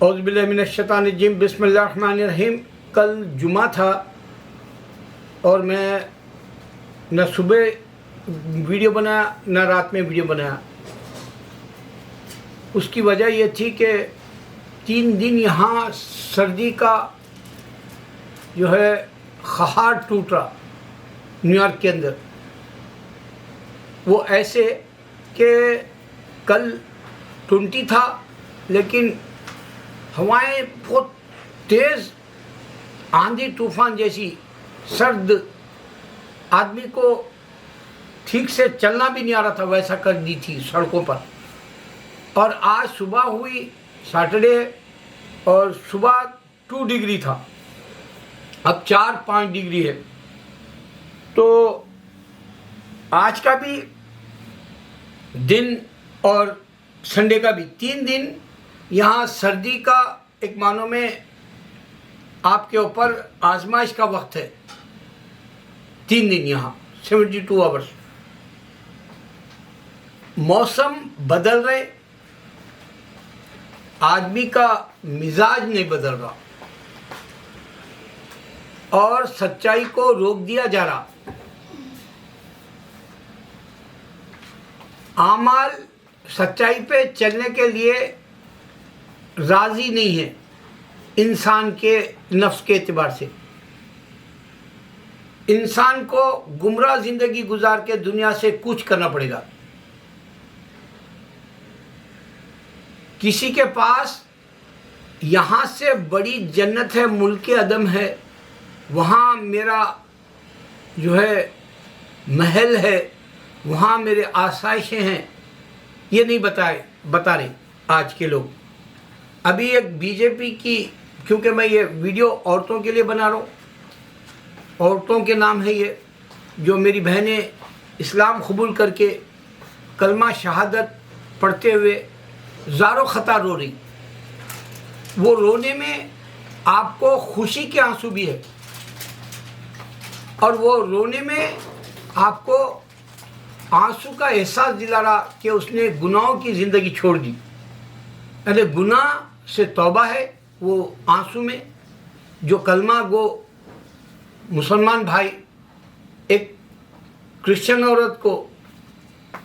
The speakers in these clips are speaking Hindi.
औज़ुबिल्लाहिमिनश्शैतानिर्रजीम बिस्मिल्लाहिर्रहमानिर्रहीम। कल जुमा था और मैं न सुबह वीडियो बनाया न रात में वीडियो बनाया। उसकी वजह ये थी कि 3 दिन यहाँ सर्दी का जो है ख़हार टूट रहा न्यूयॉर्क के अंदर। वो ऐसे कि कल 20 था लेकिन हवाएं बहुत तेज़, आंधी तूफान जैसी, सर्द, आदमी को ठीक से चलना भी नहीं आ रहा था, वैसा कर दी थी सड़कों पर। और आज सुबह हुई सैटरडे और सुबह 2 डिग्री था, अब 4-5 डिग्री है। तो आज का भी दिन और संडे का भी 3 दिन यहाँ सर्दी का एक मानो में आपके ऊपर आजमाइश का वक्त है। 3 दिन यहाँ 72 आवर्स। मौसम बदल रहे, आदमी का मिजाज नहीं बदल रहा और सच्चाई को रोक दिया जा रहा। आमाल सच्चाई पे चलने के लिए राज़ी नहीं है इंसान के नफ्स के एतबार से। इंसान को गुमराह ज़िंदगी गुजार के दुनिया से कूच करना पड़ेगा। किसी के पास यहाँ से बड़ी जन्नत है, मुल्क अदम है, वहाँ मेरा जो है महल है, वहाँ मेरे आसाइशें हैं, ये नहीं बता रहे आज के लोग। अभी एक बीजेपी की, क्योंकि मैं ये वीडियो औरतों के लिए बना रहा हूँ, औरतों के नाम है ये, जो मेरी बहनें इस्लाम कबूल करके कलमा शहादत पढ़ते हुए ज़ारो ख़ता रो रही। वो रोने में आपको खुशी के आंसू भी है और वो रोने में आपको आंसू का एहसास दिला रहा कि उसने गुनाहों की ज़िंदगी छोड़ दी। अरे गुनाह से तौबा है वो आंसू में। जो कलमा गो मुसलमान भाई एक क्रिश्चियन औरत को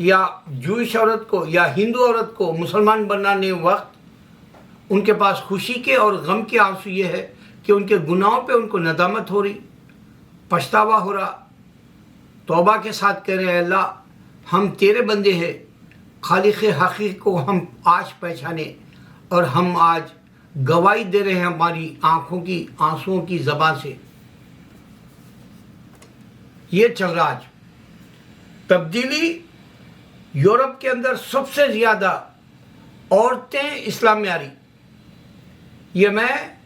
या जूइश औरत को या हिंदू औरत को मुसलमान बनाने वक्त उनके पास खुशी के और गम के आंसू ये है कि उनके गुनाहों पे उनको नदामत हो रही, पछतावा हो रहा, तौबा के साथ कह रहे हैं अल्लाह हम तेरे बंदे हैं, खालिक हकीक को हम आज पहचाने और हम आज गवाही दे रहे हैं हमारी आँखों की आंसुओं की ज़बान से। ये चल रहा आज तब्दीली। यूरोप के अंदर सबसे ज़्यादा औरतें इस्लाम में आ रही। ये मैं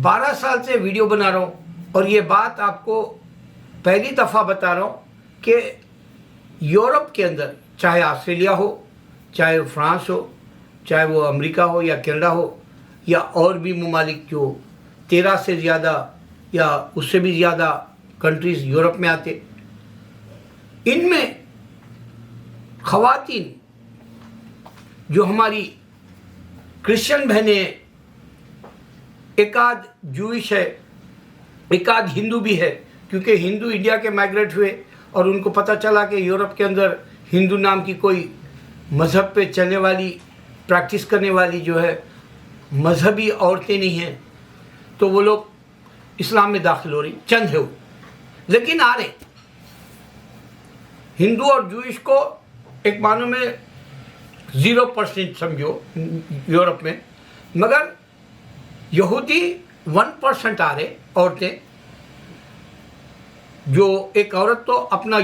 12 साल से वीडियो बना रहा हूँ और ये बात आपको पहली दफ़ा बता रहा हूँ कि यूरोप के अंदर, चाहे ऑस्ट्रेलिया हो, चाहे फ्रांस हो, चाहे वो अमेरिका हो या कनाडा हो या और भी ममालिक जो 13 से ज़्यादा या उससे भी ज़्यादा कंट्रीज़ यूरोप में आते, इनमें ख़वातीन जो हमारी क्रिश्चियन बहनें, एक आध जूइश है, एक आध हिंदू भी है, क्योंकि हिंदू इंडिया के माइग्रेट हुए और उनको पता चला कि यूरोप के अंदर हिंदू नाम की कोई मज़हब पे चलने वाली, प्रैक्टिस करने वाली जो है मजहबी औरतें नहीं हैं, तो वो लोग इस्लाम में दाखिल हो रही। चंद है वो, लेकिन आ रहे। हिंदू और जूइश को एक मानो में 0% समझो यूरोप में, मगर यहूदी 1% आ रहे औरतें। जो एक औरत तो अपना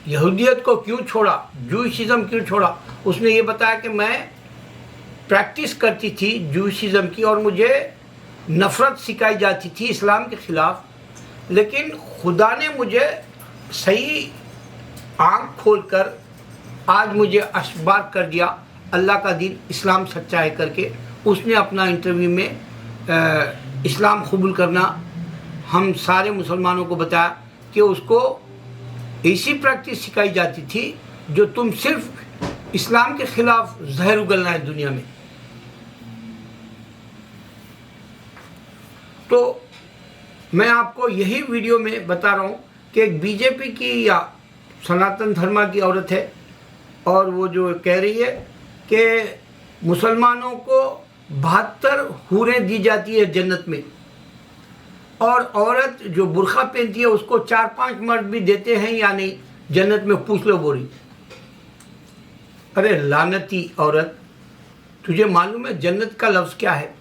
यहूदियत को क्यों छोड़ा, जूइशिज़म क्यों छोड़ा, उसने ये बताया कि मैं प्रैक्टिस करती थी जूइशिज़म की और मुझे नफ़रत सिखाई जाती थी इस्लाम के ख़िलाफ़, लेकिन खुदा ने मुझे सही आँख खोलकर आज मुझे अशबार कर दिया, अल्लाह का दीन इस्लाम सच्चा है करके। उसने अपना इंटरव्यू में इस्लाम कबूल करना हम सारे मुसलमानों को बताया कि उसको ऐसी प्रैक्टिस सिखाई जाती थी जो तुम सिर्फ इस्लाम के ख़िलाफ़ जहर उगलना है दुनिया में। तो मैं आपको यही वीडियो में बता रहा हूँ कि एक बीजेपी की या सनातन धर्म की औरत है और वो जो कह रही है कि मुसलमानों को 72 हूरें दी जाती है जन्नत में, और औरत जो बुर्खा पहनती है उसको 4-5 मर्द भी देते हैं या नहीं जन्नत में, पूछ लो बोरी। अरे लानती औरत, तुझे मालूम है जन्नत का लफ्ज़ क्या है?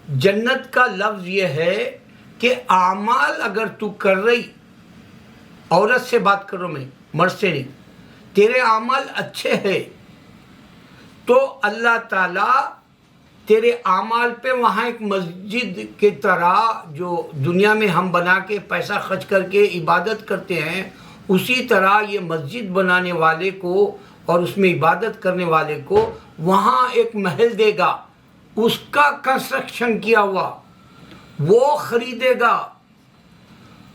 जन्नत का लफ्ज़ ये है कि आमाल अगर तू कर रही, औरत से बात करो मैं, मर्द से नहीं, तेरे आमाल अच्छे हैं तो अल्लाह ताला तेरे आमाल पे वहाँ एक मस्जिद की तरह जो दुनिया में हम बना के पैसा खर्च करके इबादत करते हैं, उसी तरह ये मस्जिद बनाने वाले को और उसमें इबादत करने वाले को वहाँ एक महल देगा, उसका कंस्ट्रक्शन किया हुआ, वो खरीदेगा,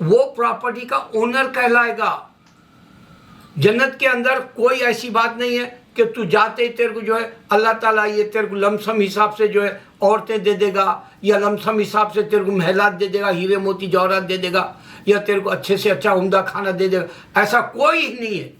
वो प्रॉपर्टी का ओनर कहलाएगा। जन्नत के अंदर कोई ऐसी बात नहीं है कि तू जाते ही तेरे को जो है अल्लाह ताला ये तेरे को लमसम हिसाब से जो है औरतें दे देगा, या लमसम हिसाब से तेरे को महलात दे देगा, हीरे मोती जवाहरात दे देगा, या तेरे को अच्छे से अच्छा उम्दा खाना दे देगा। ऐसा कोई नहीं है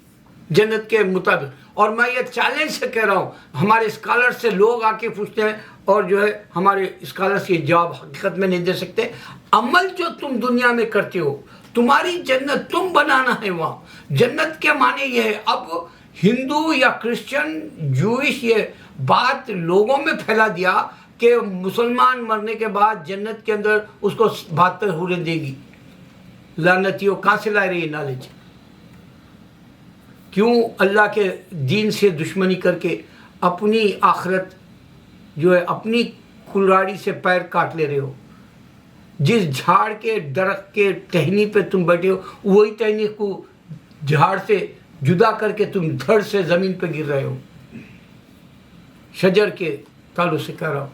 जन्नत के मुताबिक। और मैं ये चैलेंज से कह रहा हूँ, हमारे स्कॉलर से लोग आके पूछते हैं और जो है हमारे स्कॉलर्स ये जवाब हकीकत में नहीं दे सकते। अमल जो तुम दुनिया में करते हो, तुम्हारी जन्नत तुम बनाना है वहाँ। जन्नत के माने ये है, अब हिंदू या क्रिश्चियन जूइश ये बात लोगों में फैला दिया कि मुसलमान मरने के बाद जन्नत के अंदर उसको 72 हूरें देगी। लानतियों, कहाँ से ला रही है नॉलेज? क्यों अल्लाह के दीन से दुश्मनी करके अपनी आखिरत जो है अपनी कुल्हाड़ी से पैर काट ले रहे हो? जिस झाड़ के दरख्त के टहनी पे तुम बैठे हो, वही टहनी को झाड़ से जुदा करके तुम धड़ से ज़मीन पे गिर रहे हो, शजर के तालु से कह रहा हो।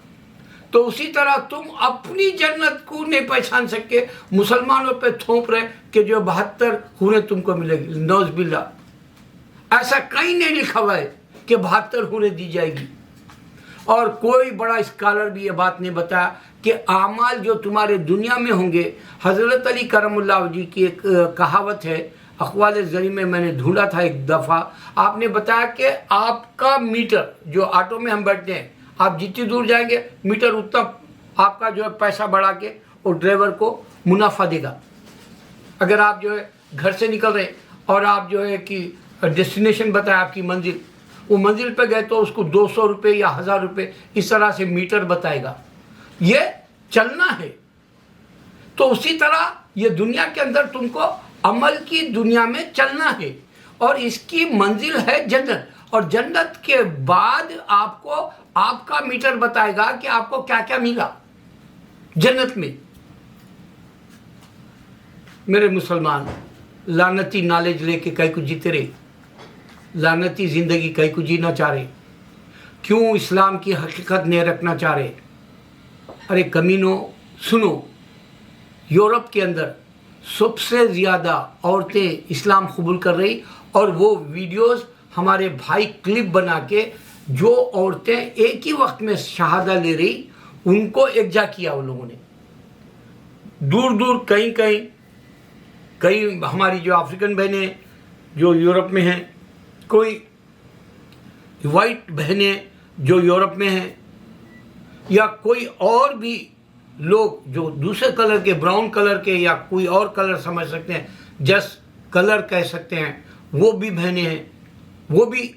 तो उसी तरह तुम अपनी जन्नत को नहीं पहचान सके, मुसलमानों पे थोप रहे कि जो 72 हूरें तुमको मिलेगी। नौज बिल्ला, ऐसा कहीं नहीं लिखा हुआ है कि 72 हूरें दी जाएगी। और कोई बड़ा स्कॉलर भी ये बात नहीं बताया कि आमाल जो तुम्हारे दुनिया में होंगे। हज़रत अली करमुल्लाह जी की एक कहावत है, अखबार ज़री में मैंने ढूंढा था एक दफ़ा, आपने बताया कि आपका मीटर जो ऑटो में हम बैठते हैं, आप जितनी दूर जाएंगे मीटर उतना आपका जो है पैसा बढ़ा के और ड्राइवर को मुनाफा देगा। अगर आप जो है घर से निकल रहे और आप जो है कि डेस्टिनेशन बताया आपकी मंजिल, वो मंजिल पे गए तो उसको 200 रुपये या 1000 रुपये इस तरह से मीटर बताएगा। ये चलना है। तो उसी तरह ये दुनिया के अंदर तुमको अमल की दुनिया में चलना है और इसकी मंजिल है जन्नत। और जन्नत के बाद आपको आपका मीटर बताएगा कि आपको क्या क्या मिला जन्नत में। मेरे मुसलमान, लानती नॉलेज लेके कहीं को जीते रहे, लानती ज़िंदगी कहीं को जीना चाह रहे, क्यों इस्लाम की हकीकत नहीं रखना चाह रहे? अरे कमीनों, सुनो, यूरोप के अंदर सबसे ज़्यादा औरतें इस्लाम कबूल कर रही, और वो वीडियोस हमारे भाई क्लिप बना के जो औरतें एक ही वक्त में शहादा ले रही, उनको एकजा किया उन लोगों ने। दूर दूर कहीं हमारी जो अफ्रीकन बहनें जो यूरोप में हैं, कोई वाइट बहनें जो यूरोप में हैं, या कोई और भी लोग जो दूसरे कलर के, ब्राउन कलर के या कोई और कलर समझ सकते हैं, जस्ट कलर कह सकते हैं, वो भी बहनें हैं, वो भी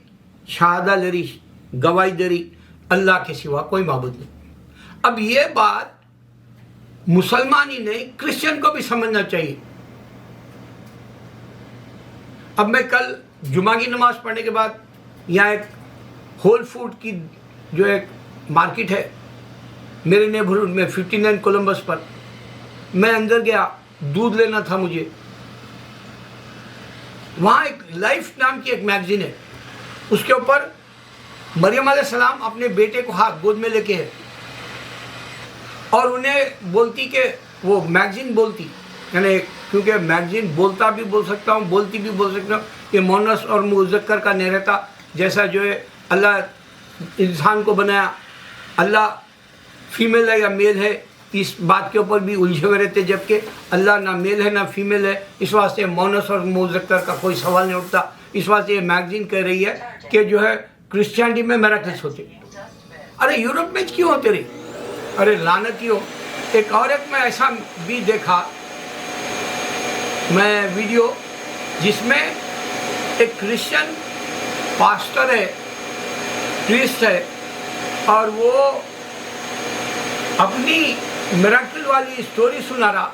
शहादा ले रही, गवाही दे रही, अल्लाह के सिवा कोई माबूद नहीं। अब ये बात मुसलमान ही नहीं, क्रिश्चियन को भी समझना चाहिए। अब मैं कल जुमा की नमाज पढ़ने के बाद यहाँ एक होल फूड की जो एक मार्केट है मेरे नेबरहुड में 59 कोलंबस पर, मैं अंदर गया, दूध लेना था मुझे। वहाँ एक लाइफ नाम की एक मैगजीन है, उसके ऊपर मरियम अलैहिस्सलाम अपने बेटे को हाथ गोद में लेके है और उन्हें बोलती कि वो मैगजीन बोलती, यानी क्योंकि मैगजीन बोलता भी बोल सकता हूँ, बोलती भी बोल सकता हूँ, कि मोनस और मुज़क्कर का नहीं रहता। जैसा जो है अल्लाह इंसान को बनाया, अल्लाह फीमेल है या मेल है इस बात के ऊपर भी उलझे हुए रहते, जबकि अल्लाह ना मेल है ना फीमेल है। इस वास्ते मोनस और मुज़क्कर का कोई सवाल नहीं उठता। इस वास्ते ये मैगजीन कह रही है कि जो है क्रिश्चियनिटी में मिरेकल्स होते। अरे यूरोप में क्यों होते रही? अरे लानतियों, एक और एक में ऐसा भी देखा मैं वीडियो, जिसमें एक क्रिश्चियन पास्टर है, प्रीस्ट है, और वो अपनी मिरेकल वाली स्टोरी सुना रहा।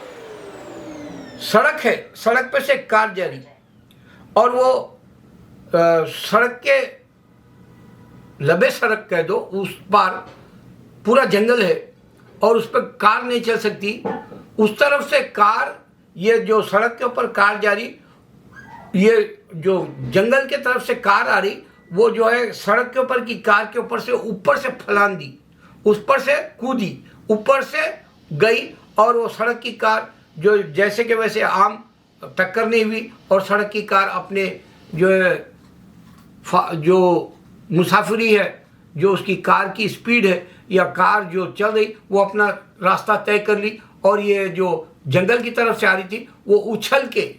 सड़क है, सड़क पे से कार जा रही, और वो सड़क के लबे सड़क कह दो, उस पार पूरा जंगल है और उस पर कार नहीं चल सकती। उस तरफ से कार, ये जो सड़क के ऊपर कार जा रही, ये जो जंगल के तरफ से कार आ रही, वो जो है सड़क के ऊपर की कार के ऊपर से फलांग दी, उस पर से कूदी, ऊपर से गई, और वो सड़क की कार जो जैसे कि वैसे आम टक्कर नहीं हुई, और सड़क की कार अपने जो है जो मुसाफिरी है, जो उसकी कार की स्पीड है या कार जो चल रही, वो अपना रास्ता तय कर ली, और ये जो जंगल की तरफ से आ रही थी वो उछल के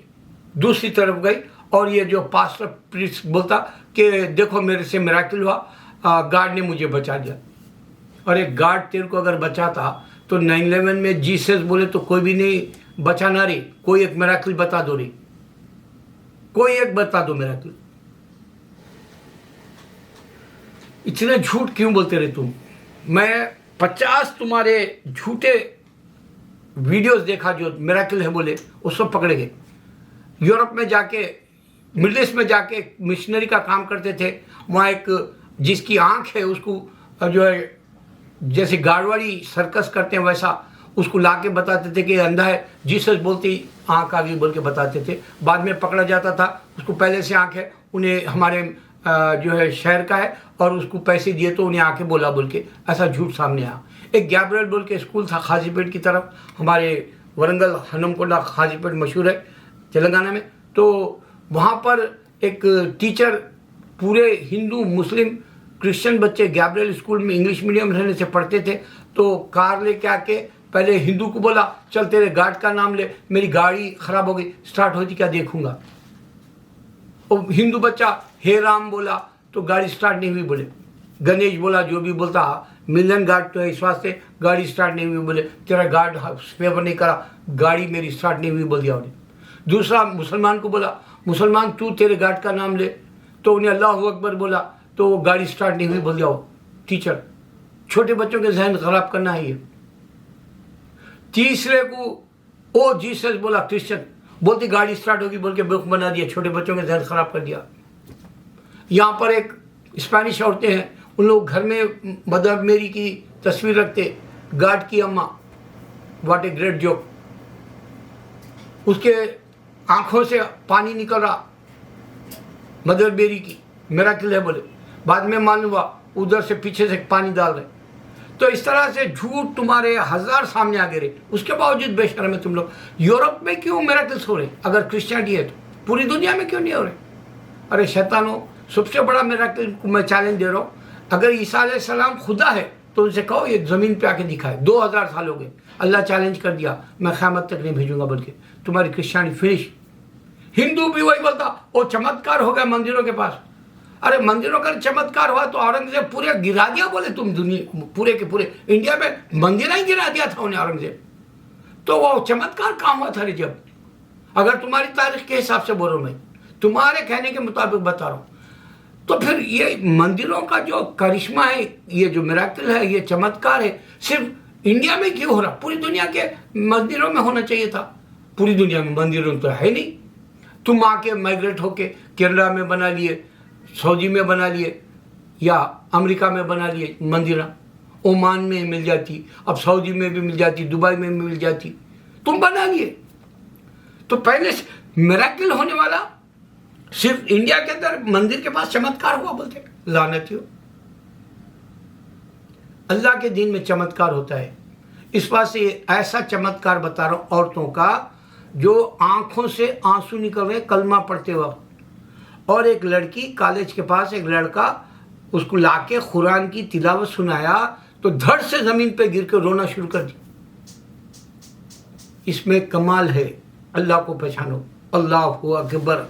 दूसरी तरफ गई। और ये जो पास्टर प्रीस्ट बोलता कि देखो मेरे से मिरेकल हुआ, गार्ड ने मुझे बचा दिया। और एक गार्ड तेरे को अगर बचाता तो 9/11 में जीसस बोले तो कोई भी नहीं बचाना रे, कोई एक मिरेकल बता दो रे, कोई एक बता दो मिरेकल। इतने झूठ क्यों बोलते रहे तुम? मैं 50 तुम्हारे झूठे वीडियोस देखा जो मिरेकल है बोले, उस सब पकड़े गए। यूरोप में जाके, मिडिल ईस्ट में जाके मिशनरी का काम करते थे। वहाँ एक जिसकी आंख है उसको जो है जैसे गाड़वाड़ी सर्कस करते हैं वैसा उसको लाके बताते थे कि अंधा है, जीसस बोलते ही आंख आ गई बोल के बताते थे। बाद में पकड़ा जाता था, उसको पहले से आंख है, उन्हें हमारे जो है शहर का है और उसको पैसे दिए तो उन्हें आके बोला बोल के ऐसा झूठ सामने आया। एक गैब्रियल बोल के स्कूल था खाजीपेट की तरफ, हमारे वरंगल हनमकोंडा खाजीपेट मशहूर है तेलंगाना में। तो वहाँ पर एक टीचर पूरे हिंदू मुस्लिम क्रिश्चियन बच्चे गैब्रियल स्कूल में इंग्लिश मीडियम रहने से पढ़ते थे। तो कार लेके आके पहले हिंदू को बोला चल तेरे गार्ड का नाम ले, मेरी गाड़ी खराब हो गई, स्टार्ट होती क्या देखूंगा। वो हिंदू बच्चा हे राम बोला तो गाड़ी स्टार्ट नहीं हुई, बोले गणेश बोला, जो भी बोलता मिलन गार्ड तो है, इस वास्ते गाड़ी स्टार्ट नहीं हुई, बोले तेरा गार्ड फेवर नहीं करा, गाड़ी मेरी स्टार्ट नहीं हुई बोल दिया उन्हें। दूसरा मुसलमान को बोला मुसलमान तू तेरे गार्ड का नाम ले, तो उन्हें अल्लाह अकबर बोला तो वो गाड़ी स्टार्ट नहीं हुई बोल दिया। वो टीचर छोटे बच्चों के जहन खराब करना है ये। तीसरे को ओ जीसस बोला, क्रिश्चियन बोलती गाड़ी स्टार्ट होगी बोल के बेवकूफ बना दिया, छोटे बच्चों के जहन खराब कर दिया। यहाँ पर एक स्पेनिश औरतें हैं, उन लोग घर में मदर मेरी की तस्वीर रखते, गार्ड की अम्मा, व्हाट ए ग्रेट जोक। उसके आंखों से पानी निकल रहा, मदर मेरी की मिरेकल है बोले, बाद में मालूम हुआ उधर से पीछे से पानी डाल रहे। तो इस तरह से झूठ तुम्हारे हजार सामने आ गए, उसके बावजूद बेशर्म है तुम लोग। यूरोप में क्यों मिरेकल्स हो रहे? अगर क्रिश्चियनिटी है तो पूरी दुनिया में क्यों नहीं हो रहे? अरे शैतानो, सबसे बड़ा मिरेकल को मैं चैलेंज दे रहा हूँ, अगर ईसा अलैहिस्सलाम खुदा है तो उनसे कहो ये ज़मीन पे आके दिखाए। 2000 साल हो गए, अल्लाह चैलेंज कर दिया मैं क़यामत तक नहीं भेजूंगा बोल के, तुम्हारी क्रिश्चियनिटी फिनिश। हिंदू भी वही बोलता वो चमत्कार हो गया मंदिरों के पास। अरे मंदिरों का चमत्कार हुआ तो औरंगजेब पूरे गिरा दिया बोले तुम, दुनिया पूरे के पूरे इंडिया में मंदिर ही गिरा दिया था उन्हें औरंगजेब। तो वो चमत्कार काम हुआ था रे जब, अगर तुम्हारी तारीख के हिसाब से बोलो, मैं तुम्हारे कहने के मुताबिक बता रहा हूँ। तो फिर ये मंदिरों का जो करिश्मा है, ये जो मिरेकल है, ये चमत्कार है, सिर्फ इंडिया में क्यों हो रहा? पूरी दुनिया के मंदिरों में होना चाहिए था। पूरी दुनिया में मंदिरों तो है नहीं। तुम आके माइग्रेट होके केरला में बना लिए, सऊदी में बना लिए, या अमेरिका में बना लिए मंदिर, ओमान में मिल जाती, अब सऊदी में भी मिल जाती, दुबई में भी मिल जाती, तुम बना लिए। तो पहले मिरेकल होने वाला सिर्फ इंडिया के अंदर मंदिर के पास चमत्कार हुआ बोलते, लानतियों। अल्लाह के दिन में चमत्कार होता है। इस बात से ऐसा चमत्कार बता रहा हूं औरतों का जो आंखों से आंसू निकल रहे कलमा पढ़ते वक्त, और एक लड़की कॉलेज के पास एक लड़का उसको लाके कुरान की तिलावत सुनाया तो धड़ से जमीन पे गिर के रोना शुरू कर दी। इसमें कमाल है। अल्लाह को पहचानो। अल्लाह हू अकबर।